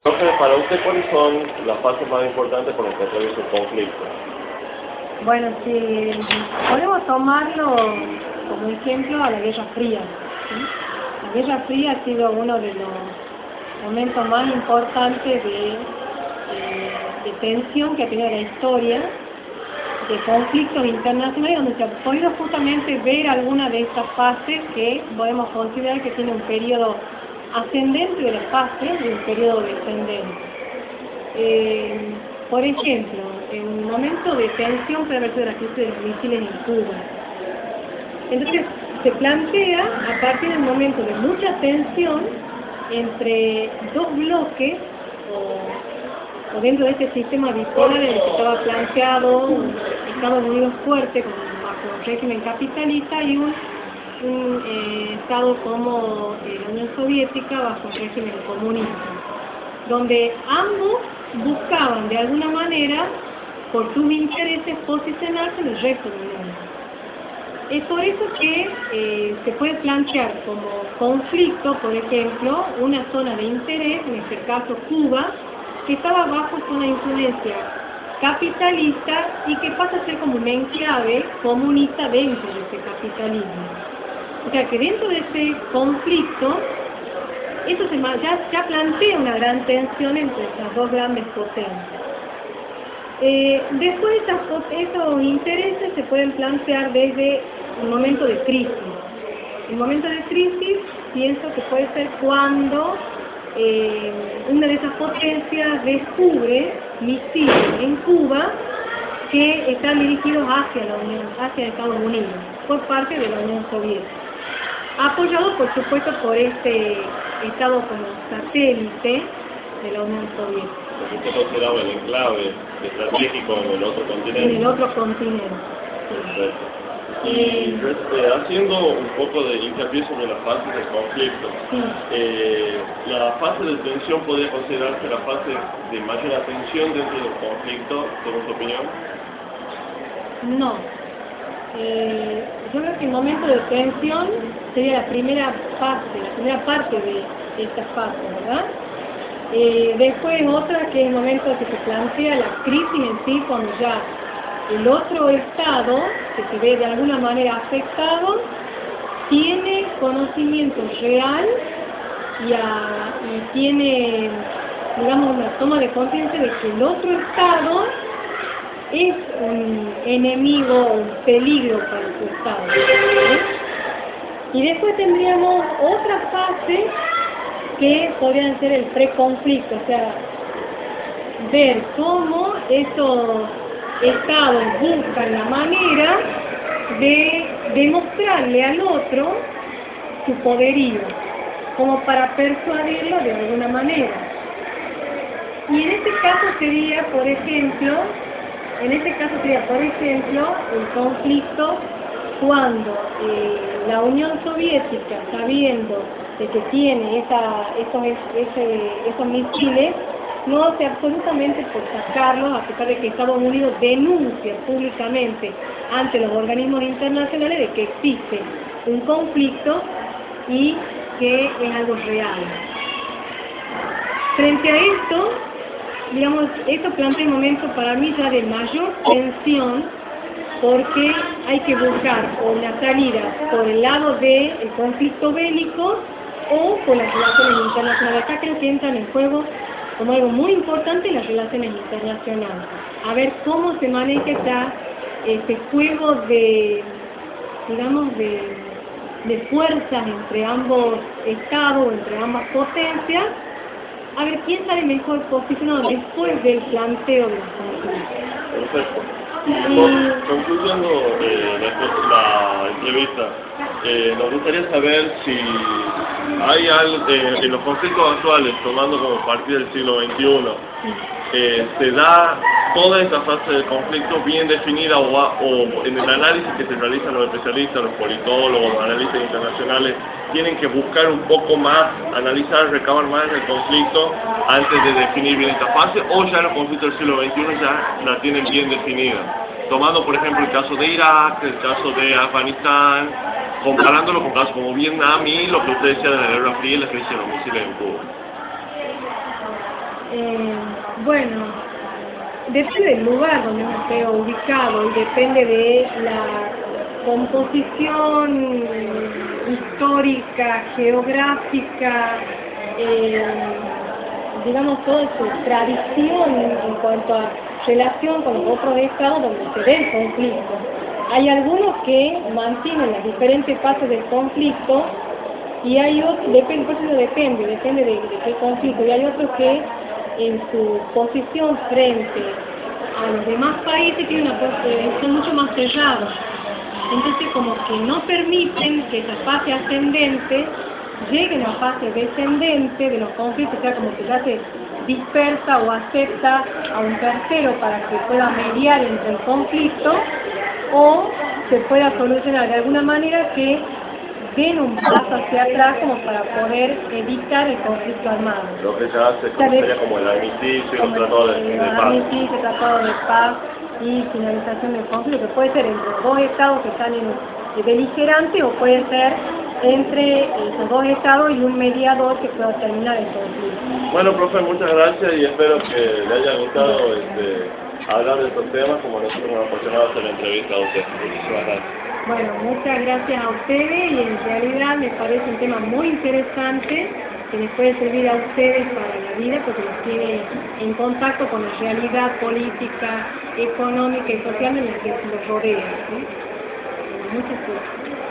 Entonces, para usted, ¿cuáles son las fases más importantes por las que atraviesa el conflicto? Bueno, si podemos tomarlo como ejemplo a la Guerra Fría, ¿sí? La Guerra Fría ha sido uno de los momentos más importantes de tensión que ha tenido la historia, de conflictos internacionales, donde se ha podido justamente ver alguna de estas fases que podemos considerar que tiene un periodo ascendente de las fases y un periodo descendente. Por ejemplo, en un momento de tensión puede haber sido la crisis de los misiles en Cuba. Entonces, se plantea a partir del momento de mucha tensión entre dos bloques o dentro de este sistema bipolar en el que estaba planteado un Estados Unidos fuerte bajo un régimen capitalista y un Estado como la Unión Soviética bajo un régimen comunista, donde ambos buscaban de alguna manera, por sus intereses, posicionarse en el resto del mundo. Es por eso que se puede plantear como conflicto, por ejemplo, una zona de interés, en este caso Cuba, que estaba bajo una influencia capitalista y que pasa a ser como un enclave comunista dentro de ese capitalismo. O sea que dentro de ese conflicto, eso ya plantea una gran tensión entre estas dos grandes potencias. Después esos intereses se pueden plantear desde un momento de crisis. El momento de crisis pienso que puede ser cuando una de esas potencias descubre misiles en Cuba que están dirigidos hacia Estados Unidos, por parte de la Unión Soviética, apoyado por supuesto por este Estado como satélite de la Unión Soviética. ¿Usted consideraba el enclave estratégico en el otro continente? En el otro continente, sí. Perfecto. Y haciendo un poco de hincapié sobre las fases del conflicto, sí. La fase de tensión podría considerarse la fase de mayor atención dentro del conflicto, según su opinión. No. Yo creo que el momento de tensión sería la primera fase, la primera parte de esta fase, ¿verdad? Después otra que es el momento que se plantea la crisis en sí, cuando ya el otro Estado, que se ve de alguna manera afectado, tiene conocimiento real y tiene, digamos, una toma de conciencia de que el otro Estado es un enemigo, un peligro para su Estado, ¿sí? Y después tendríamos otra fase que podrían ser el preconflicto, o sea, ver cómo esos estados buscan la manera de demostrarle al otro su poderío, como para persuadirlo de alguna manera. Y en este caso sería, por ejemplo, el conflicto cuando la Unión Soviética, sabiendo de que tiene esos misiles, no hace absolutamente por sacarlos, a pesar de que Estados Unidos denuncia públicamente ante los organismos internacionales de que existe un conflicto y que es algo real. Frente a esto, digamos, esto plantea un momento para mí ya de mayor tensión, porque hay que buscar una salida por el lado del conflicto bélico o por las relaciones internacionales. Acá creo que entran en juego como algo muy importante las relaciones internacionales. A ver cómo se maneja este juego de, digamos, de fuerzas entre ambos estados, entre ambas potencias, a ver quién sale mejor posicionado después del planteo de los conflictos. Perfecto. Concluyendo la entrevista, nos gustaría saber si hay algo en los conflictos actuales, tomando como partida del siglo XXI, se da toda esta fase del conflicto bien definida o en el análisis que se realizan los especialistas, los politólogos, los analistas internacionales, tienen que buscar un poco más, analizar, recabar más el conflicto antes de definir bien esta fase, o ya los conflictos del siglo XXI ya la tienen bien definida. Tomando por ejemplo el caso de Irak, el caso de Afganistán, comparándolo con casos como Vietnam y lo que usted decía de la Guerra Fría y la crisis de los misiles en Cuba. Bueno, depende del lugar donde uno esté ubicado y depende de la composición histórica, geográfica, digamos, toda su tradición en cuanto a relación con los otros estados donde se ve el conflicto. Hay algunos que mantienen las diferentes fases del conflicto y hay otros, depende de qué conflicto, y hay otros que en su posición frente a los demás países tienen son mucho más cerrados. Entonces como que no permiten que esa fase ascendente llegue a la fase descendente de los conflictos, o sea, como que ya se dispersa o acepta a un tercero para que pueda mediar entre el conflicto o se pueda solucionar de alguna manera que den un paso hacia atrás como para poder evitar el conflicto armado. Lo que ya se conocería como el armisticio, el tratado de paz. Armisticio, tratado de paz y finalización del conflicto, que puede ser entre los dos estados que están en beligerante o puede ser entre esos dos estados y un mediador que pueda terminar el conflicto. Bueno, profe, muchas gracias y espero que le haya gustado hablar de estos temas como nosotros nos apasionamos hacer la entrevista a usted. Muchísimas gracias. Bueno, muchas gracias a ustedes y en realidad me parece un tema muy interesante que les puede servir a ustedes para la vida porque los tiene en contacto con la realidad política, económica y social en la que los rodea, ¿sí? Muchas gracias.